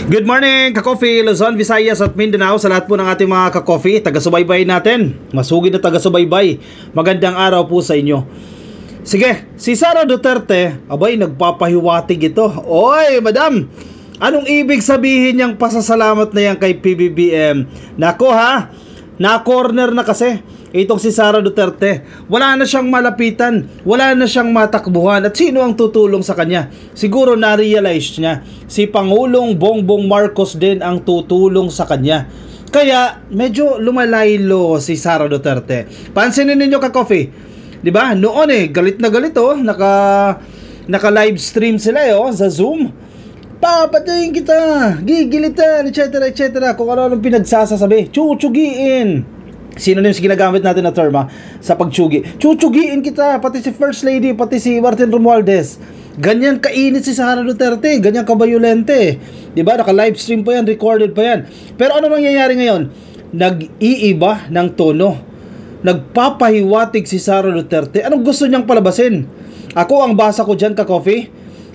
Good morning, ka-coffee, Luzon, Visayas at Mindanao, sa lahat po ng ating mga ka-coffee, taga-subaybay natin, masugid na taga-subaybay. Magandang araw po sa inyo. Sige, si Sara Duterte, abay, nagpapahiwatig ito. Oy, madam, anong ibig sabihin niyang pasasalamat na yan kay PBBM? Nako ha, na-corner na kasi itong si Sara Duterte. Wala na siyang malapitan, wala na siyang matakbuhan. At sino ang tutulong sa kanya? Siguro na-realize niya, si Pangulong Bongbong Marcos din ang tutulong sa kanya. Kaya medyo lumalaylo si Sara Duterte. Pansinin ninyo ka-coffee, di ba? Noon galit na galit naka live stream sila sa Zoom. Papatayin kita, gigilitan, etc. etc. Kung ano anong pinagsasasabi, chuchugiin. Synonyms ginagamit natin na term sa pagtsugi. Chuchugiin kita, pati si First Lady, pati si Martin Romualdez. Ganyan kainit si Sara Duterte, ganyan kabayolente. Diba? Naka-live stream pa yan, recorded pa yan. Pero ano nangyayari ngayon? Nag-iiba ng tono. Nagpapahiwatig si Sara Duterte. Anong gusto niyang palabasin? Ako, ang basa ko dyan, ka-coffee,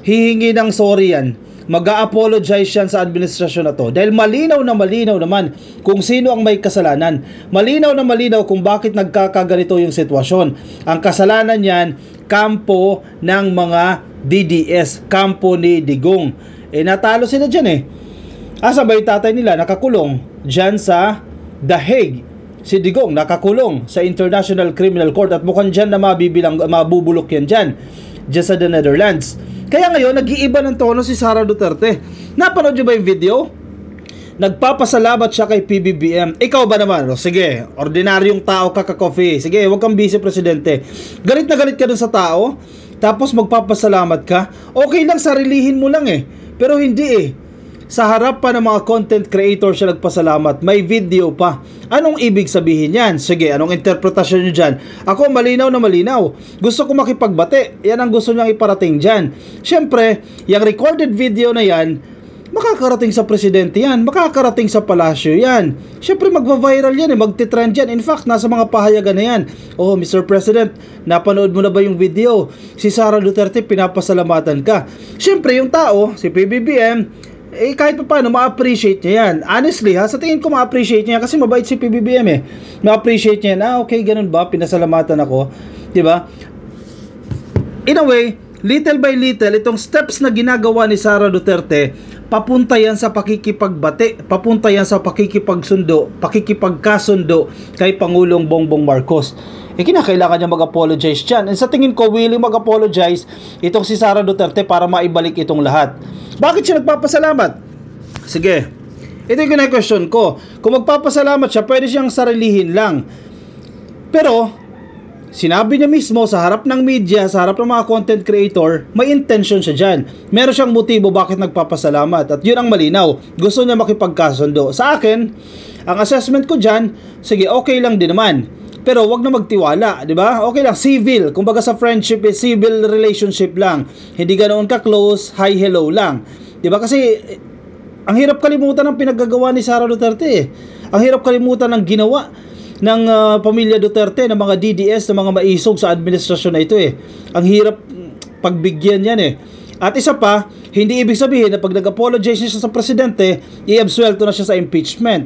hihingi ng sorry yan. Mag-a-apologize yan sa administrasyon na to. Dahil malinaw na malinaw naman kung sino ang may kasalanan. Malinaw na malinaw kung bakit nagkakaganito yung sitwasyon. Ang kasalanan yan, kampo ng mga DDS, kampo ni Digong. Natalo sila dyan Asa ba yung tatay nila? Nakakulong dyan sa The Hague. Si Digong nakakulong sa International Criminal Court at mukhang dyan na mabubulok yan dyan sa the Netherlands. Kaya ngayon, nag-iiba ng tono si Sara Duterte. Napanood nyo ba yung video? Nagpapasalamat siya kay PBBM. Ikaw ba naman? Sige, ordinaryong tao ka, ka-coffee. Sige, huwag kang vice-presidente. Galit na galit ka dun sa tao, tapos magpapasalamat ka. Okay lang, sarilihin mo lang Pero hindi Sa harap pa ng mga content creator siya nagpasalamat. May video pa. Anong ibig sabihin yan? Sige, anong interpretasyon nyo dyan? Ako, malinaw na malinaw. Gusto ko makipagbate. Yan ang gusto niyang iparating dyan. Siyempre, yung recorded video na yan, makakarating sa presidente yan. Makakarating sa palasyo yan. Siyempre, magva-viral yan magtitrend yan. In fact, nasa mga pahayagan na yan. Oh, Mr. President, napanood mo na ba yung video? Si Sara Duterte, pinapasalamatan ka. Siyempre, yung tao, si PBBM, kahit pa paano, ma-appreciate niya yan. Honestly, sa tingin ko ma-appreciate niya kasi mabait si PBBM Ma-appreciate niya yan. Okay, ganun ba? Pinasalamatan ako. Diba? In a way, little by little, itong steps na ginagawa ni Sara Duterte, papunta yan sa pakikipagbate, papunta yan sa pakikipagkasundo kay Pangulong Bongbong Marcos. Kinakailangan niya mag-apologize dyan. And sa tingin ko, willing mag-apologize itong si Sara Duterte para maibalik itong lahat. Bakit siya nagpapasalamat? Sige, ito yung question ko. Kung magpapasalamat siya, pwede siyang sarilihin lang. Pero, sinabi niya mismo sa harap ng media, sa harap ng mga content creator, may intention siya dyan. Meron siyang motibo bakit nagpapasalamat. At yun ang malinaw. Gusto niya makipagkasundo. Sa akin, ang assessment ko dyan, sige, okay lang din naman. Pero wag na magtiwala, di ba? Okay lang, civil. Kumbaga sa friendship, civil relationship lang. Hindi ganoon ka-close, hi, hello lang. Di ba? Kasi ang hirap kalimutan ng pinaggagawa ni Sara Duterte Ang hirap kalimutan ng ginawa ng pamilya Duterte, ng mga DDS, ng mga maisog sa administrasyon na ito Ang hirap pagbigyan yan At isa pa, hindi ibig sabihin na pag nag-apologize siya sa presidente, i-absuelto na siya sa impeachment.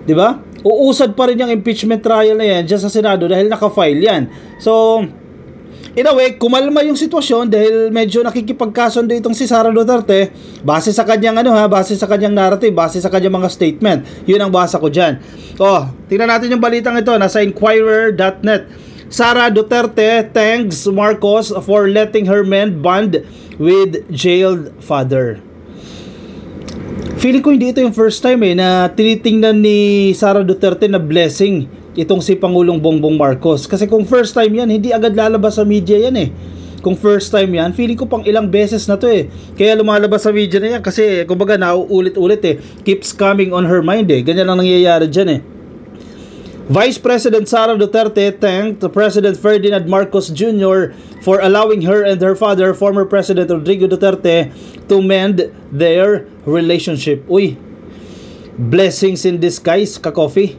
Di ba? Uusad pa rin yung impeachment trial na yan dyan sa Senado dahil naka-file yan. So, in a way, kumalma yung sitwasyon dahil medyo nakikipagkasundo itong si Sara Duterte base sa kanyang base sa kanyang narrative, base sa kanyang mga statement. Yun ang basa ko dyan. Tingnan natin yung balitang ito, nasa Inquirer.net. Sara Duterte thanks Marcos for letting her men bond with jailed father. Feeling ko hindi ito yung first time na tinitingnan ni Sara Duterte na blessing itong si Pangulong Bongbong Marcos. Kasi kung first time yan, hindi agad lalabas sa media yan Kung first time yan, feeling ko pang ilang beses na to Kaya lumalabas sa media na yan kasi kumbaga nauulit-ulit Keeps coming on her mind Ganyan lang nangyayari dyan Vice President Sara Duterte thanked President Ferdinand Marcos Jr. for allowing her and her father, former President Rodrigo Duterte, to mend their relationship. Uy, blessings in disguise, ka-coffee.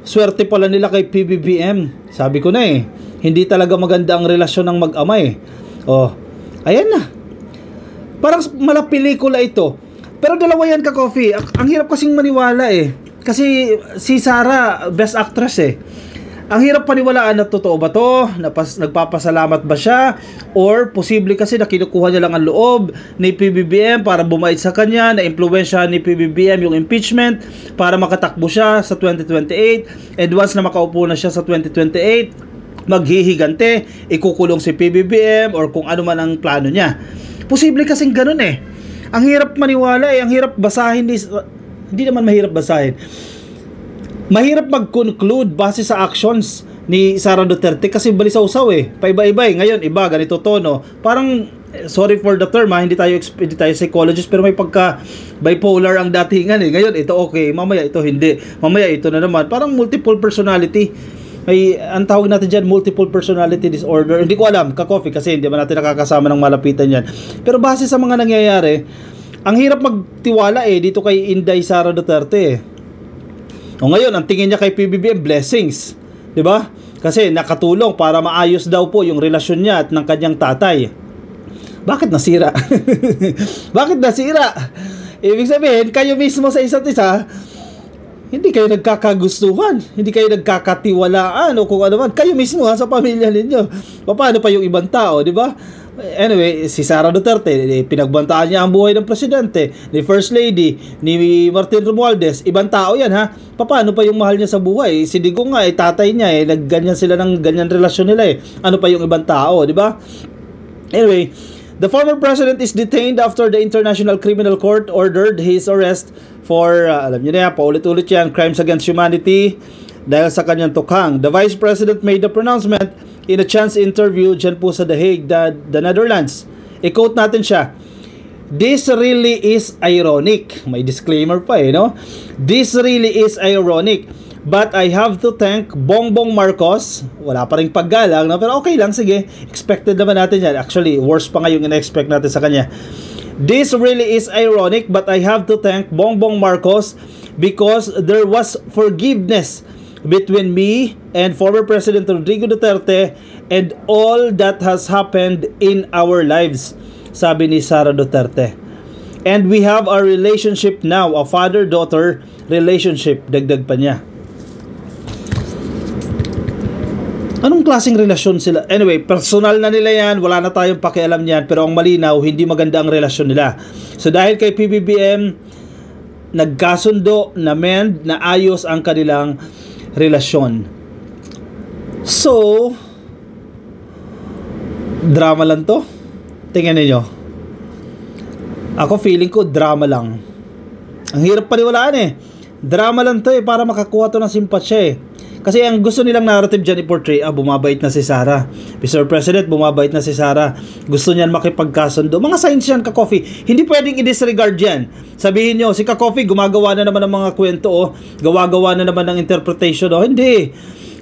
Swerte pala nila kay PBBM. Sabi ko na hindi talaga maganda ang relasyon ng mag-ama Ayan na. Parang mala pelikula ito. Pero dalawa yan ka-coffee. Ang hirap kasing maniwala eh. Kasi si Sara, best actress eh. Ang hirap paniwalaan na totoo ba to? Nagpapasalamat ba siya? Or posible kasi na kinukuha niya lang ang loob ni PBBM para bumait sa kanya, na impluwensyahan ni PBBM yung impeachment para makatakbo siya sa 2028. And once na makaupo na siya sa 2028, maghihigante, ikukulong si PBBM or kung ano man ang plano niya. Posible kasing ganun eh. Ang hirap maniwala eh, ang hirap basahin, hindi naman mahirap basahin. Mahirap mag-conclude base sa actions ni Sara Duterte kasi balisaw-saw eh. Paiba-iba eh. Ngayon, iba, ganito tono. Parang, sorry for the term hindi tayo psychologist, pero may pagka bipolar ang datingan eh. Ngayon, ito okay, mamaya ito hindi. Mamaya ito na naman. Parang multiple personality. May, ang tawag natin dyan, multiple personality disorder. Hindi ko alam, ka-coffee, kasi hindi ba natin nakakasama ng malapitan yan. Pero base sa mga nangyayari, ang hirap magtiwala eh dito kay Inday Sara Duterte eh. O ngayon, ang tingin niya kay PBBM, blessings. 'Di ba? Kasi nakatulong para maayos daw po yung relasyon niya at ng kanyang tatay. Bakit nasira? Bakit nasira? Ibig sabihin, kayo mismo sa isa't isa, hindi kayo nagkakagustuhan, hindi kayo nagkakatiwalaan o kung ano man. Kayo mismo sa pamilya ninyo. Paano pa yung ibang tao, 'di ba? Anyway, si Sara Duterte, pinagbantaan niya ang buhay ng presidente, ni First Lady, ni Martin Romualdez. Ibang tao yan ha. Paano pa yung mahal niya sa buhay? Si Digong nga, tatay niya nagganyan sila ng ganyan relasyon nila eh. Ano pa yung ibang tao, di ba? Anyway, the former president is detained after the International Criminal Court ordered his arrest for, alam niyo na yan, paulit-ulit yan, crimes against humanity dahil sa kanyang tukhang. The Vice President made the pronouncement in a chance interview dyan po sa The Hague, the Netherlands. I-quote natin siya. This really is ironic. May disclaimer pa no? This really is ironic. But I have to thank Bongbong Marcos. Wala pa rin paggalang, no? Pero okay lang, sige. Expected naman natin yan. Actually, worse pa nga yung in-expect natin sa kanya. This really is ironic, but I have to thank Bongbong Marcos because there was forgiveness between me and former President Rodrigo Duterte and all that has happened in our lives, sabi ni Sara Duterte. And we have our relationship now, a father-daughter relationship, dagdag pa niya. Anong klaseng relasyon sila? Anyway, personal na nila yan, wala na tayong pakialam niyan, pero ang malinaw, hindi maganda ang relasyon nila. So dahil kay PBBM, nagkasundo, na-mend, na ayos ang kanilang relasyon. So, drama lang to. Tingnan niyo. Ako feeling ko drama lang. Ang hirap paniwalaan eh. Drama lang to para makakuha to ng simpatsya eh. Kasi ang gusto nilang narrative dyan i-portray, bumabait na si Sara. Mr. President, bumabait na si Sara. Gusto niyan makipagkasundo. Mga signs yan, ka-coffee. Hindi pwedeng i-disregard yan. Sabihin nyo, si ka-coffee, gumagawa na naman ng mga kwento, gawa-gawa na naman ng interpretation, Hindi.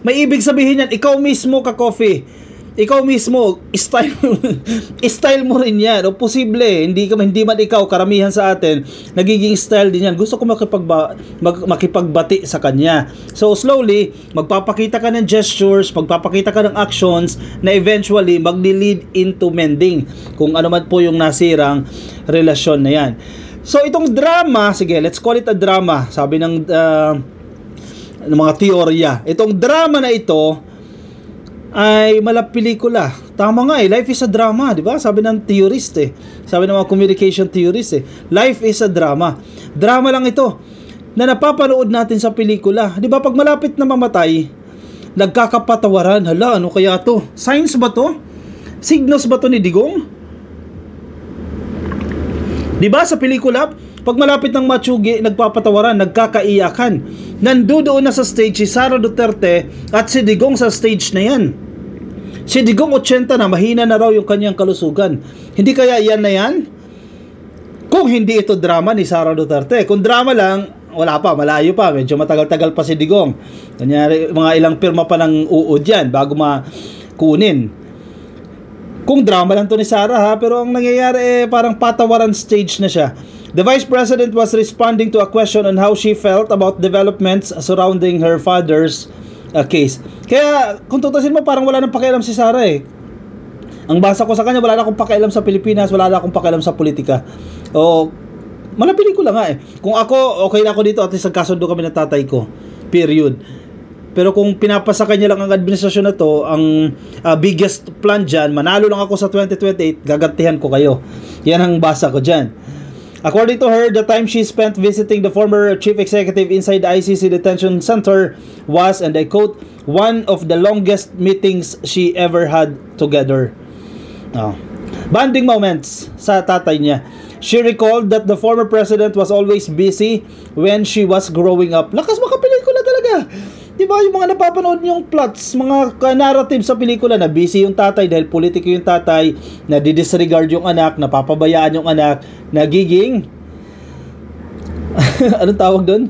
May ibig sabihin yan, ikaw mismo, ka-coffee. Ikaw mismo, style mo rin yan. O posible, hindi man ikaw, karamihan sa atin, nagiging style din yan. Gusto ko makipagbati sa kanya. So slowly, magpapakita ka ng gestures, magpapakita ka ng actions na eventually magli-lead into mending. Kung ano man po yung nasirang relasyon na yan. So itong drama, sige, let's call it a drama. Sabi ng mga teorya. Itong drama na ito ay malapelikula. Tama nga life is a drama, di ba? Sabi ng theorist Sabi ng mga communication theorist life is a drama. Drama lang ito na napapanood natin sa pelikula. Di ba pag malapit na mamatay, nagkakapatawaran. Hala, ano kaya to? Signs ba to? Signos ba to ni Digong? Di ba sa pelikula, pag malapit ng matsugi, nagpapatawaran, nagkakaiyakan. Nandoon na sa stage si Sara Duterte at si Digong sa stage na yan. Si Digong 80 na, mahina na raw yung kanyang kalusugan. Hindi kaya yan na yan? Kung hindi ito drama ni Sara Duterte. Kung drama lang, wala pa, malayo pa. Medyo matagal-tagal pa si Digong. Kanyari, mga ilang pirma pa ng uod yan bago makunin. Kung drama lang to ni Sara pero ang nangyayari parang patawaran stage na siya. The Vice President was responding to a question on how she felt about developments surrounding her father's case. Kaya kung tutusin mo, parang wala nang pakialam si Sara Ang basa ko sa kanya, wala na akong pakialam sa Pilipinas, wala na akong pakialam sa politika. O Mala pelikula nga eh. Kung ako, okay na ako dito, at least nagkasundo kami ng tatay ko. Period. Pero kung pinapasa kanya lang ang administrasyon na to, ang biggest plan dyan, manalo lang ako sa 2028, gagantihan ko kayo. Yan ang basa ko dyan. According to her, the time she spent visiting the former chief executive inside the ICC detention center was, and I quote, one of the longest meetings she ever had together. Bonding moments sa tatay niya. She recalled that the former president was always busy when she was growing up. Lakas makapelikula talaga. Diba yung mga napapanood yung plots, mga narrative sa pelikula na busy yung tatay dahil politiko yung tatay, na didisregard yung anak, napapabayaan yung anak, nagiging anong tawag doon?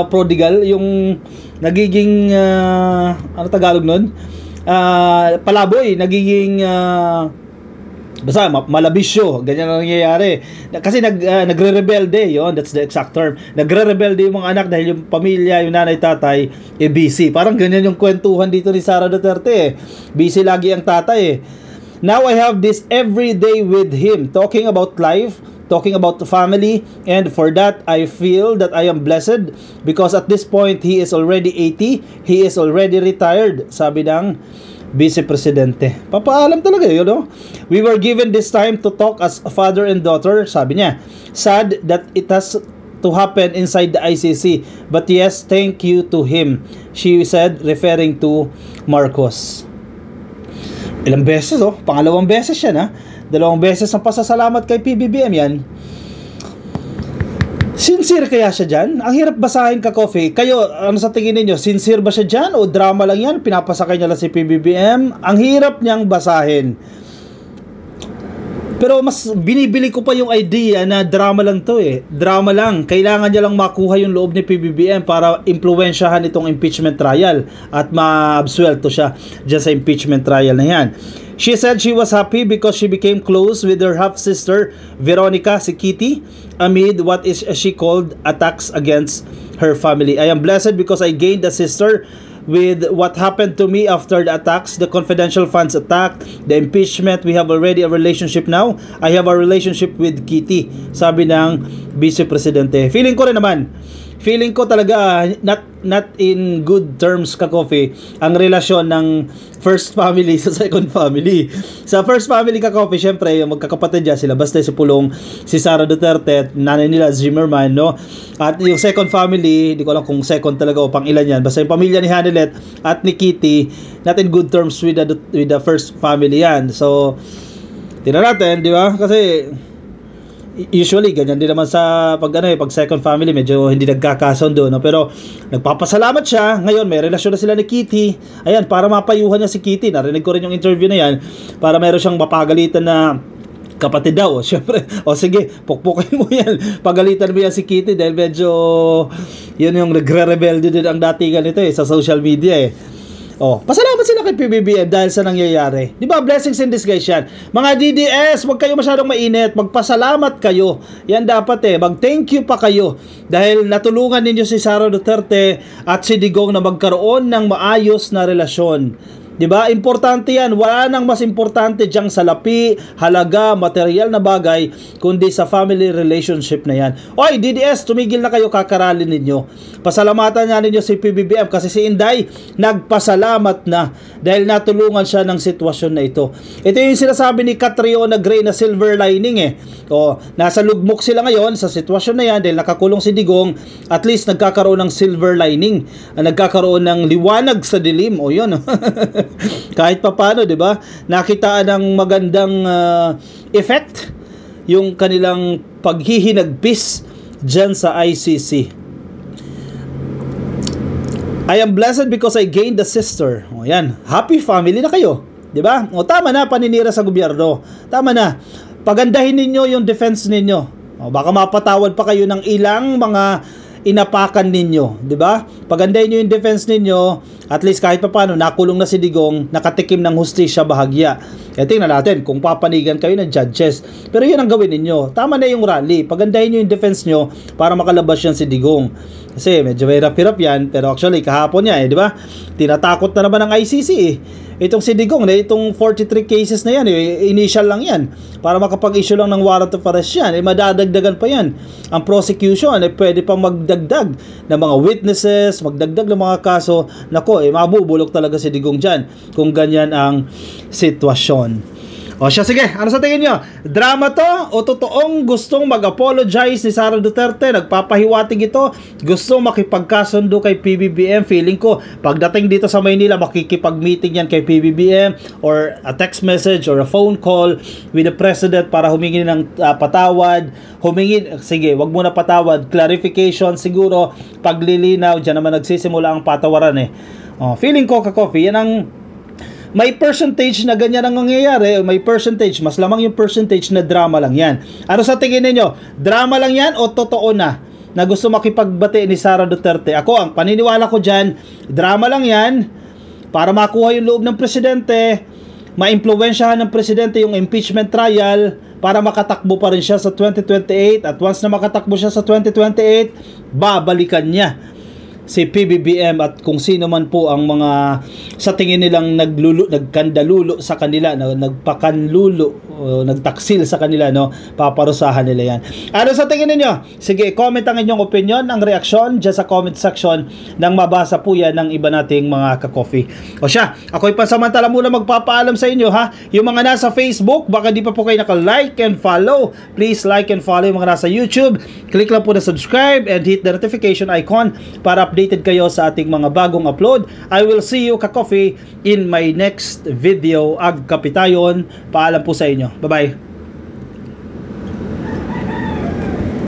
Prodigal, yung nagiging ano Tagalog nun? Palaboy, nagiging basta malabisyo, ganyan ang nangyayari. Kasi nagre-rebelde, yon, that's the exact term. Nagre-rebelde yung mga anak dahil yung pamilya, yung nanay, tatay, busy. Parang ganyan yung kwentuhan dito ni Sara Duterte. Busy lagi ang tatay. Now I have this every day with him, talking about life, talking about the family, and for that I feel that I am blessed because at this point he is already 80, he is already retired, sabi ng Vice Presidente. Papaalam talaga yun, no? We were given this time to talk as father and daughter, sabi niya. Sad that it has to happen inside the ICC, but yes, thank you to him, she said, referring to Marcos. Ilang beses, pangalawang beses yan, ha? Dalawang beses ang pasasalamat kay PBBM yan. Sincere kaya siya dyan? Ang hirap basahin ka, Coffee. Kayo, ano sa tingin ninyo? Sincere ba siya dyan? O drama lang yan? Pinapasakay niya lang si PBBM? Ang hirap niyang basahin. Pero mas binibili ko pa yung idea na drama lang to eh. Drama lang. Kailangan niya lang makuha yung loob ni PBBM para impluwensyahan itong impeachment trial at ma-absuelto siya dyan sa impeachment trial na yan. She said she was happy because she became close with her half-sister, Veronica, si Kitty, amid what is she called attacks against her family. I am blessed because I gained a sister with what happened to me after the attacks, the confidential funds attack, the impeachment. We have already a relationship now. I have a relationship with Kitty, sabi ng Vice Presidente. Feeling ko rin naman, feeling ko talaga not in good terms, Ka-Coffee, ang relasyon ng first family sa second family. Sa first family, Ka-Coffee, syempre magkakapatid dyan sila, basta si Pulong, si Sara Duterte, nanay nila Zimmerman, no? At yung second family, hindi ko alam kung second talaga o pang ilan yan, basta yung pamilya ni Hanilet at ni Kitty, not in good terms with the first family yan. So tingnan natin, di ba? Kasi usually ganyan din naman sa pag second family, medyo hindi nagkakasundo, no? Pero nagpapasalamat siya. Ngayon may relasyon na sila ni Kitty. Ayan, para mapayuhan niya si Kitty. Narinig ko rin yung interview na yan, para meron siyang mapagalitan na kapatid daw. Siyempre, sige, pukpukin mo yan. Pagalitan mo yan si Kitty dahil medyo yun yung nagre-rebelde din ang datingan nito sa social media eh. Pasalamat sila kay PBBM dahil sa nangyayari. Di ba? Blessings in disguise yan. Mga DDS, wag kayo masyadong mainit. Magpasalamat kayo. Yan dapat mag-thank you pa kayo dahil natulungan ninyo si Sara Duterte at si Digong na magkaroon ng maayos na relasyon. Diba? Importante yan. Wala nang mas importante diyang salapi, halaga, material na bagay, kundi sa family relationship na yan. Oy, DDS, tumigil na kayo, kakaralin ninyo. Pasalamatan nga ninyo si PBBM kasi si Inday nagpasalamat na dahil natulungan siya ng sitwasyon na ito. Ito yung sinasabi ni Catriona Gray na silver lining nasa lugmok sila ngayon sa sitwasyon na yan dahil nakakulong si Digong, at least nagkakaroon ng silver lining. Nagkakaroon ng liwanag sa dilim. Yun. Kahit papano, 'di ba? Nakitaan ng magandang effect yung kanilang paghihinagpis diyan sa ICC. I am blessed because I gained a sister. Yan, happy family na kayo, 'di ba? Tama na paninira sa gobyerno. Tama na. Pagandahin ninyo yung defense ninyo. Baka mapatawad pa kayo ng ilang mga inapakan ninyo, di ba? Pagandahin nyo yung defense ninyo, at least kahit pa paano, nakulong na si Digong, nakatikim ng hustisya bahagya. Kaya tingnan natin kung papanigan kayo ng judges. Pero yun ang gawin ninyo. Tama na yung rally. Pagandahin nyo yung defense nyo para makalabas yan si Digong. Kasi medyo hirap-hirap yan, pero actually kahapon niya di ba? Tinatakot na naman ng ICC Itong si Digong, itong 43 cases na yan, initial lang yan. Para makapag-issue lang ng warrant of arrest yan, madadagdagan pa yan. Ang prosecution, pwede pang magdagdag ng mga witnesses, magdagdag ng mga kaso. Nako, mabubulok talaga si Digong dyan kung ganyan ang sitwasyon. O siya, sige, ano sa tingin nyo? Drama to o totoong gustong mag-apologize ni Sara Duterte? Nagpapahiwatig ito, gustong makipagkasundo kay PBBM. Feeling ko, pagdating dito sa Maynila, makikipag-meeting yan kay PBBM or a text message or a phone call with the President para humingi ng patawad. Sige, wag muna patawad, clarification siguro, paglilinaw, dyan naman nagsisimula ang patawaran feeling ko, ka-coffee, yan ang may percentage na ganyan ang nangyayari, may percentage, mas lamang yung percentage na drama lang yan. Ano sa tingin ninyo? Drama lang yan o totoo na gusto makipagbati ni Sara Duterte? Ako, ang paniniwala ko dyan, drama lang yan para makuha yung loob ng presidente, maimpluwensyahan ng presidente yung impeachment trial para makatakbo pa rin siya sa 2028, at once na makatakbo siya sa 2028, babalikan niya si PBBM at kung sino man po ang mga sa tingin nilang nagkandalulo sa kanila, nagpakanlulo, nagtaksil sa kanila, paparusahan nila yan. Ano sa tingin ninyo? Sige, comment ang inyong opinion, ang reaksyon dyan sa comment section nang mabasa po yan ng iba nating mga ka-coffee. O siya, ako'y pansamantala muna magpapaalam sa inyo yung mga nasa Facebook, baka di pa po kayo naka-like and follow, please like and follow. Yung mga nasa YouTube, click lang po na subscribe and hit the notification icon para updated kayo sa ating mga bagong upload. I will see you, ka-coffee, in my next video. Ag kapitayon. Paalam po sa inyo. Bye-bye.